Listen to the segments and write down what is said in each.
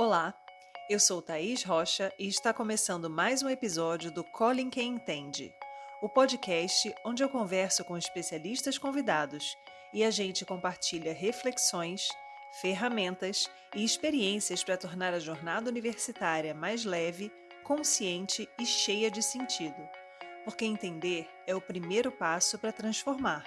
Olá, eu sou Thaís Rocha e está começando mais um episódio do Colin Quem Entende, o podcast onde eu converso com especialistas convidados e a gente compartilha reflexões, ferramentas e experiências para tornar a jornada universitária mais leve, consciente e cheia de sentido. Porque entender é o primeiro passo para transformar.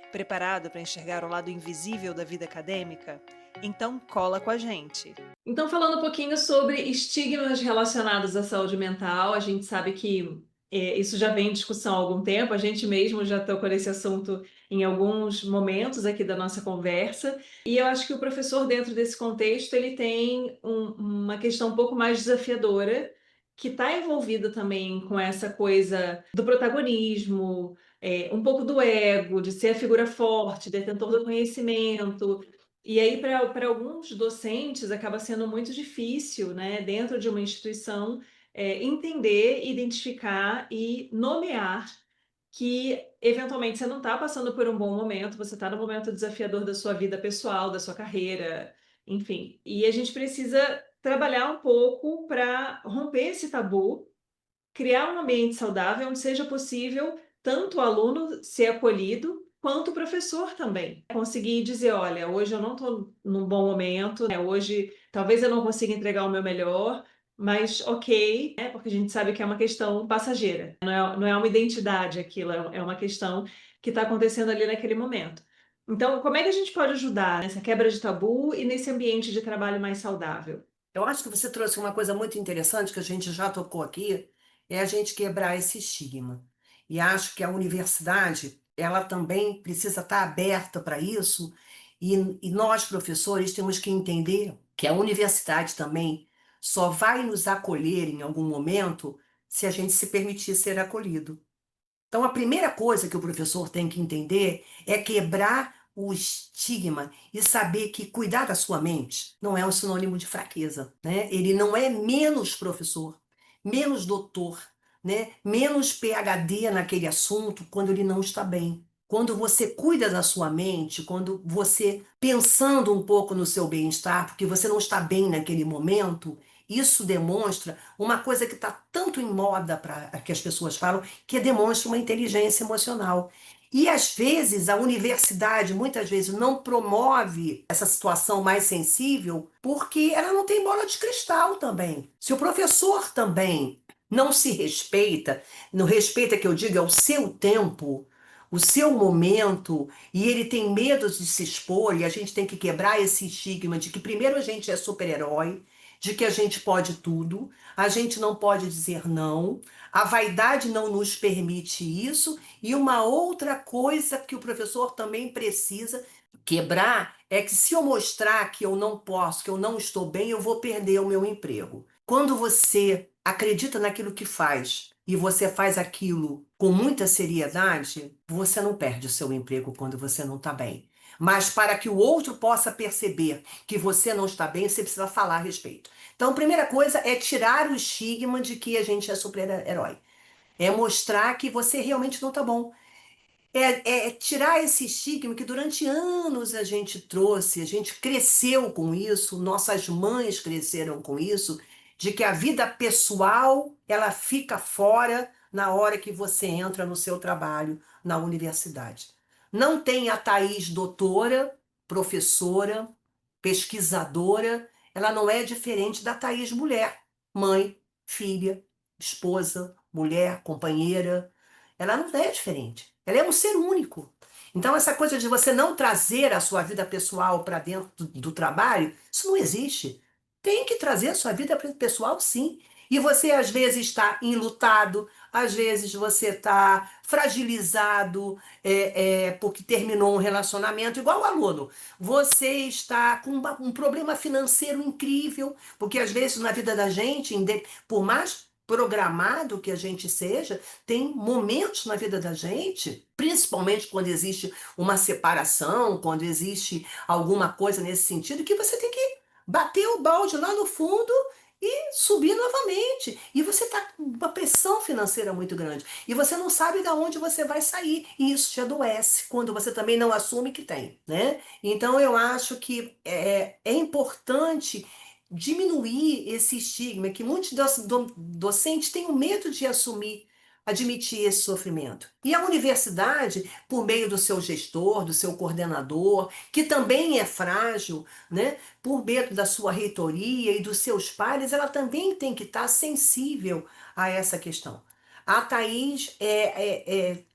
Preparado para enxergar o lado invisível da vida acadêmica? Então cola com a gente! Então, falando um pouquinho sobre estigmas relacionados à saúde mental, a gente sabe que isso já vem em discussão há algum tempo, a gente mesmo já tocou nesse assunto em alguns momentos aqui da nossa conversa, e eu acho que o professor, dentro desse contexto, ele tem uma questão um pouco mais desafiadora, que está envolvida também com essa coisa do protagonismo, um pouco do ego, de ser a figura forte, detentor do conhecimento. E aí, para alguns docentes, acaba sendo muito difícil, né, dentro de uma instituição, entender, identificar e nomear que, eventualmente, você não está passando por um bom momento, você está no momento desafiador da sua vida pessoal, da sua carreira, enfim. E a gente precisa trabalhar um pouco para romper esse tabu, criar um ambiente saudável onde seja possível tanto o aluno ser acolhido, quanto o professor também. Conseguir dizer, olha, hoje eu não estou num bom momento, né? Hoje talvez eu não consiga entregar o meu melhor, mas ok, né? Porque a gente sabe que é uma questão passageira, não é uma identidade aquilo, é uma questão que está acontecendo ali naquele momento. Então, como é que a gente pode ajudar nessa quebra de tabu e nesse ambiente de trabalho mais saudável? Eu acho que você trouxe uma coisa muito interessante que a gente já tocou aqui, é a gente quebrar esse estigma. E acho que a universidade, ela também precisa estar aberta para isso, e nós, professores, temos que entender que a universidade também só vai nos acolher em algum momento se a gente se permitir ser acolhido. Então, a primeira coisa que o professor tem que entender é quebrar o estigma e saber que cuidar da sua mente não é um sinônimo de fraqueza, né? Ele não é menos professor, menos doutor, né? Menos PhD naquele assunto quando ele não está bem. Quando você cuida da sua mente, quando você pensando um pouco no seu bem-estar, porque você não está bem naquele momento, isso demonstra uma coisa que está tanto em moda para que as pessoas falam, que demonstra uma inteligência emocional. E às vezes a universidade muitas vezes não promove essa situação mais sensível porque ela não tem bola de cristal também. Se o professor também não se respeita, não respeita que eu diga o seu tempo, o seu momento, e ele tem medo de se expor, e a gente tem que quebrar esse estigma de que primeiro a gente é super-herói, de que a gente pode tudo, a gente não pode dizer não, a vaidade não nos permite isso, e uma outra coisa que o professor também precisa quebrar é que se eu mostrar que eu não posso, que eu não estou bem, eu vou perder o meu emprego. Quando você acredita naquilo que faz e você faz aquilo com muita seriedade, você não perde o seu emprego quando você não está bem. Mas para que o outro possa perceber que você não está bem, você precisa falar a respeito. Então, a primeira coisa é tirar o estigma de que a gente é super-herói. É mostrar que você realmente não está bom. É tirar esse estigma que durante anos a gente trouxe, a gente cresceu com isso, nossas mães cresceram com isso, de que a vida pessoal ela fica fora na hora que você entra no seu trabalho na universidade. Não tem a Thaís doutora, professora, pesquisadora, ela não é diferente da Thaís mulher, mãe, filha, esposa, mulher, companheira. Ela não é diferente. Ela é um ser único. Então, essa coisa de você não trazer a sua vida pessoal para dentro do trabalho, isso não existe. Tem que trazer a sua vida pessoal, sim. E você, às vezes, está enlutado, às vezes você está fragilizado porque terminou um relacionamento, igual o aluno. Você está com um problema financeiro incrível, porque às vezes na vida da gente, por mais programado que a gente seja, tem momentos na vida da gente, principalmente quando existe uma separação, quando existe alguma coisa nesse sentido, que você tem que bater o balde lá no fundo e subir novamente. E você está com uma pressão financeira muito grande. E você não sabe de onde você vai sair. E isso te adoece quando você também não assume que tem, né? Então eu acho que é importante diminuir esse estigma que muitos docentes têm medo de assumir, admitir esse sofrimento. E a universidade, por meio do seu gestor, do seu coordenador, que também é frágil, né? Por meio da sua reitoria e dos seus pares, ela também tem que estar sensível a essa questão. A Thaís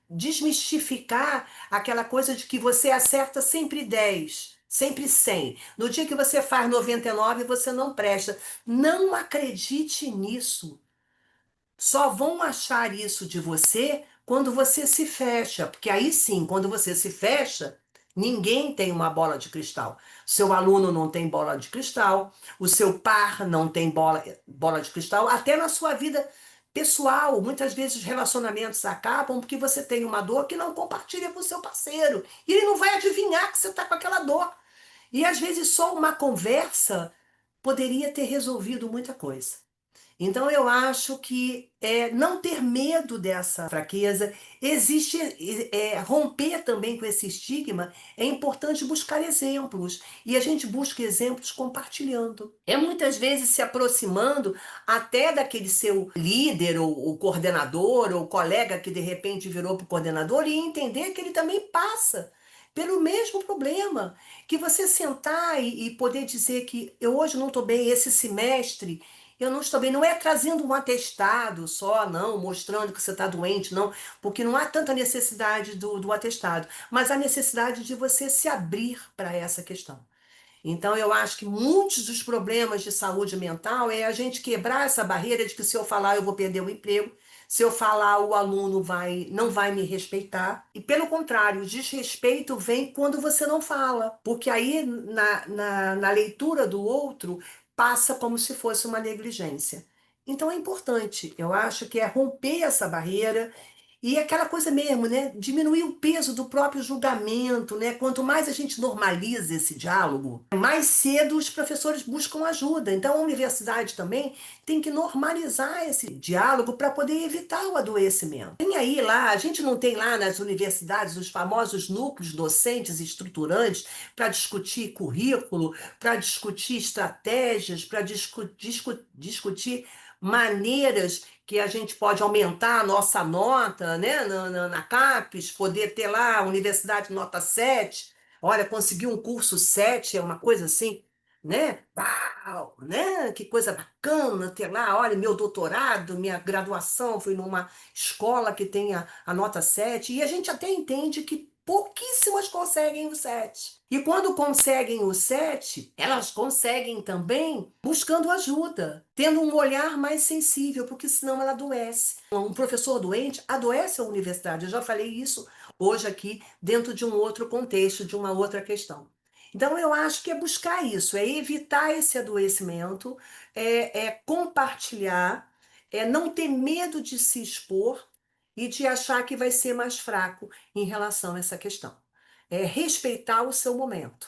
desmistificar aquela coisa de que você acerta sempre 10, sempre 100. No dia que você faz 99, você não presta. Não acredite nisso. Só vão achar isso de você quando você se fecha, porque aí sim, quando você se fecha, ninguém tem uma bola de cristal. Seu aluno não tem bola de cristal, o seu par não tem bola de cristal, até na sua vida pessoal, muitas vezes os relacionamentos acabam porque você tem uma dor que não compartilha com o seu parceiro, e ele não vai adivinhar que você está com aquela dor. E às vezes só uma conversa poderia ter resolvido muita coisa. Então, eu acho que não ter medo dessa fraqueza, existe romper também com esse estigma, é importante buscar exemplos. E a gente busca exemplos compartilhando. É muitas vezes se aproximando até daquele seu líder, ou coordenador, ou colega que de repente virou para o coordenador e entender que ele também passa pelo mesmo problema. Que você sentar e poder dizer que eu hoje não estou bem, esse semestre eu não estou bem. Não é trazendo um atestado só, não, mostrando que você está doente, não, porque não há tanta necessidade do atestado, mas a necessidade de você se abrir para essa questão. Então, eu acho que muitos dos problemas de saúde mental é a gente quebrar essa barreira de que se eu falar eu vou perder o emprego, se eu falar o aluno não vai me respeitar. E pelo contrário, o desrespeito vem quando você não fala, porque aí na leitura do outro passa como se fosse uma negligência. Então é importante, eu acho que é romper essa barreira e aquela coisa mesmo, né? Diminuir o peso do próprio julgamento, né? Quanto mais a gente normaliza esse diálogo, mais cedo os professores buscam ajuda. Então a universidade também tem que normalizar esse diálogo para poder evitar o adoecimento. Tem aí lá, a gente não tem lá nas universidades os famosos núcleos docentes e estruturantes para discutir currículo, para discutir estratégias, para discutir maneiras que a gente pode aumentar a nossa nota, né, na CAPES, poder ter lá a universidade nota 7. Olha, conseguir um curso 7 é uma coisa assim, né? Uau, né? Que coisa bacana ter lá, olha, meu doutorado, minha graduação foi numa escola que tem a nota 7, e a gente até entende que pouquíssimas conseguem o 7. E quando conseguem o 7, elas conseguem também buscando ajuda, tendo um olhar mais sensível, porque senão ela adoece. Um professor doente adoece a universidade. Eu já falei isso hoje aqui, dentro de um outro contexto, de uma outra questão. Então, eu acho que é buscar isso, é evitar esse adoecimento, é compartilhar, é não ter medo de se expor e de achar que vai ser mais fraco em relação a essa questão. É respeitar o seu momento.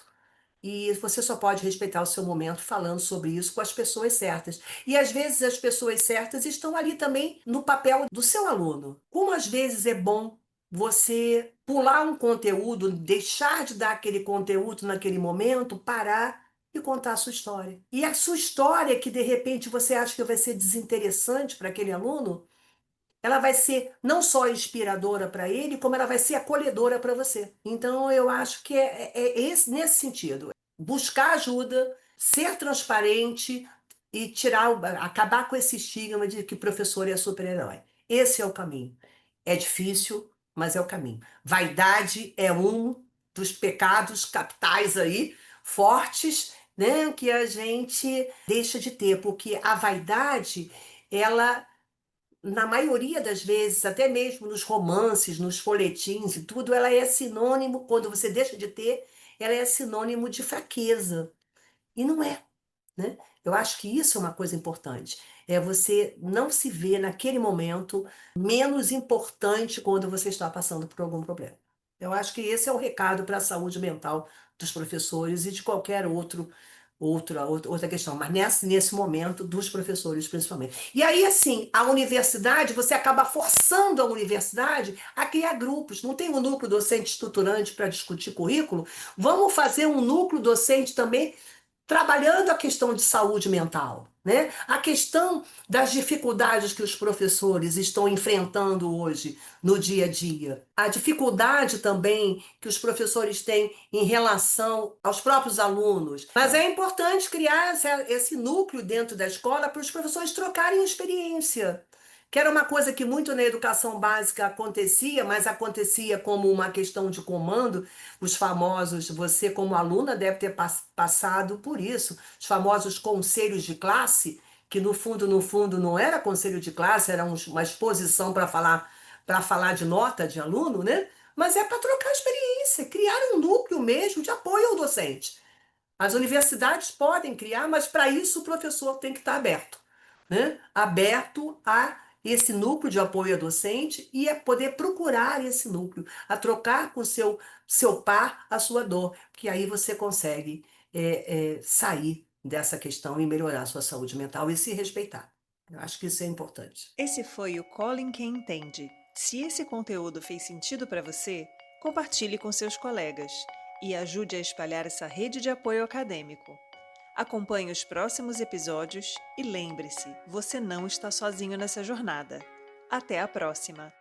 E você só pode respeitar o seu momento falando sobre isso com as pessoas certas. E às vezes as pessoas certas estão ali também no papel do seu aluno. Como às vezes é bom você pular um conteúdo, deixar de dar aquele conteúdo naquele momento, parar e contar a sua história. E a sua história, que de repente você acha que vai ser desinteressante para aquele aluno, ela vai ser não só inspiradora para ele, como ela vai ser acolhedora para você. Então, eu acho que nesse sentido. Buscar ajuda, ser transparente e acabar com esse estigma de que professor é super-herói. Esse é o caminho. É difícil, mas é o caminho. Vaidade é um dos pecados capitais aí, fortes, né, que a gente deixa de ter, porque a vaidade, ela na maioria das vezes, até mesmo nos romances, nos folhetins e tudo, ela é sinônimo, quando você deixa de ter, ela é sinônimo de fraqueza. E não é, né? Eu acho que isso é uma coisa importante. É você não se ver naquele momento menos importante quando você está passando por algum problema. Eu acho que esse é o recado para a saúde mental dos professores e de qualquer outra questão, mas nesse momento dos professores principalmente. E aí, assim, a universidade, você acaba forçando a universidade a criar grupos. Não tem um núcleo docente estruturante para discutir currículo? Vamos fazer um núcleo docente também trabalhando a questão de saúde mental, né? A questão das dificuldades que os professores estão enfrentando hoje no dia a dia, a dificuldade também que os professores têm em relação aos próprios alunos. Mas é importante criar esse núcleo dentro da escola para os professores trocarem experiência. Que era uma coisa que muito na educação básica acontecia, mas acontecia como uma questão de comando, os famosos, você como aluna deve ter passado por isso, os famosos conselhos de classe, que no fundo não era conselho de classe, era uma exposição para falar de nota de aluno, né? Mas é para trocar experiência, criar um núcleo mesmo de apoio ao docente. As universidades podem criar, mas para isso o professor tem que estar aberto, né? Aberto a esse núcleo de apoio a docente e a poder procurar esse núcleo, a trocar com seu par a sua dor, que aí você consegue sair dessa questão e melhorar a sua saúde mental e se respeitar. Eu acho que isso é importante. Esse foi o Colin Quem Entende. Se esse conteúdo fez sentido para você, compartilhe com seus colegas e ajude a espalhar essa rede de apoio acadêmico. Acompanhe os próximos episódios e lembre-se, você não está sozinho nessa jornada. Até a próxima!